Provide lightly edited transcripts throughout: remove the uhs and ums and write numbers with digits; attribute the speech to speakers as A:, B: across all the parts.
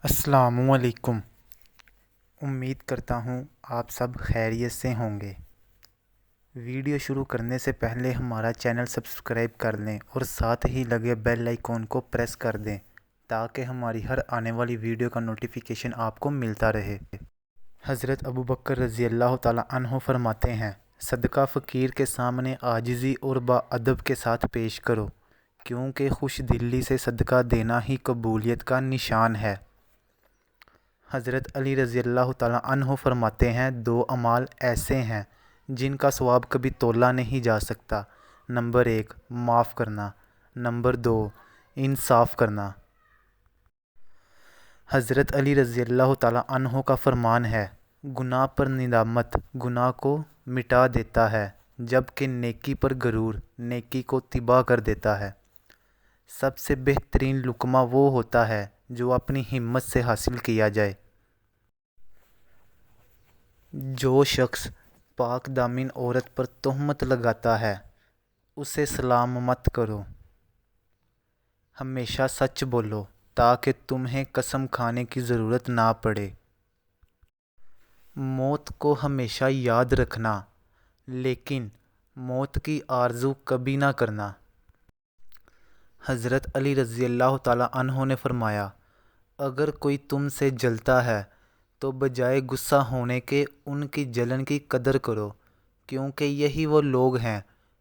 A: السلام علیکم۔ امید کرتا ہوں آپ سب خیریت سے ہوں گے۔ ویڈیو شروع کرنے سے پہلے ہمارا چینل سبسکرائب کر لیں اور ساتھ ہی لگے بیل آئیکن کو پریس کر دیں تاکہ ہماری ہر آنے والی ویڈیو کا نوٹیفیکیشن آپ کو ملتا رہے۔ حضرت ابوبکر رضی اللہ تعالیٰ عنہ فرماتے ہیں، صدقہ فقیر کے سامنے عاجزی اور باادب کے ساتھ پیش کرو، کیونکہ خوش دلی سے صدقہ دینا ہی قبولیت کا نشان ہے۔ حضرت علی رضی اللہ تعالیٰ عنہ فرماتے ہیں، دو اعمال ایسے ہیں جن کا ثواب کبھی تولا نہیں جا سکتا۔ نمبر 1 معاف کرنا، نمبر 2 انصاف کرنا۔ حضرت علی رضی اللہ تعالیٰ عنہ کا فرمان ہے، گناہ پر ندامت گناہ کو مٹا دیتا ہے، جبکہ نیکی پر غرور نیکی کو تباہ کر دیتا ہے۔ سب سے بہترین لقمہ وہ ہوتا ہے جو اپنی ہمت سے حاصل کیا جائے۔ جو شخص پاک دامن عورت پر تہمت لگاتا ہے اسے سلام مت کرو۔ ہمیشہ سچ بولو تاکہ تمہیں قسم کھانے کی ضرورت نہ پڑے۔ موت کو ہمیشہ یاد رکھنا لیکن موت کی آرزو کبھی نہ کرنا۔ حضرت علی رضی اللہ تعالیٰ عنہ نے فرمایا، اگر کوئی تم سے جلتا ہے تو بجائے غصہ ہونے کے ان کی جلن کی قدر کرو، کیونکہ یہی وہ لوگ ہیں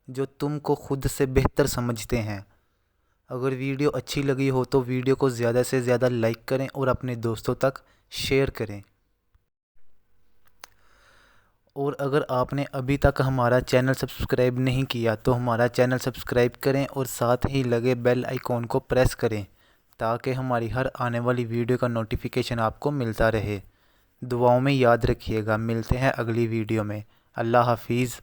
A: جو تم کو خود سے بہتر سمجھتے ہیں۔ اگر ویڈیو اچھی لگی ہو تو ویڈیو کو زیادہ سے زیادہ لائک کریں اور اپنے دوستوں تک شیئر کریں۔ اور اگر آپ نے ابھی تک ہمارا چینل سبسکرائب نہیں کیا تو ہمارا چینل سبسکرائب کریں اور ساتھ ہی لگے بیل آئیکن کو پریس کریں تاکہ ہماری ہر آنے والی ویڈیو کا نوٹیفیکیشن آپ کو ملتا رہے۔ دعاؤں میں یاد رکھیے گا۔ ملتے ہیں اگلی ویڈیو میں۔ اللہ حافظ۔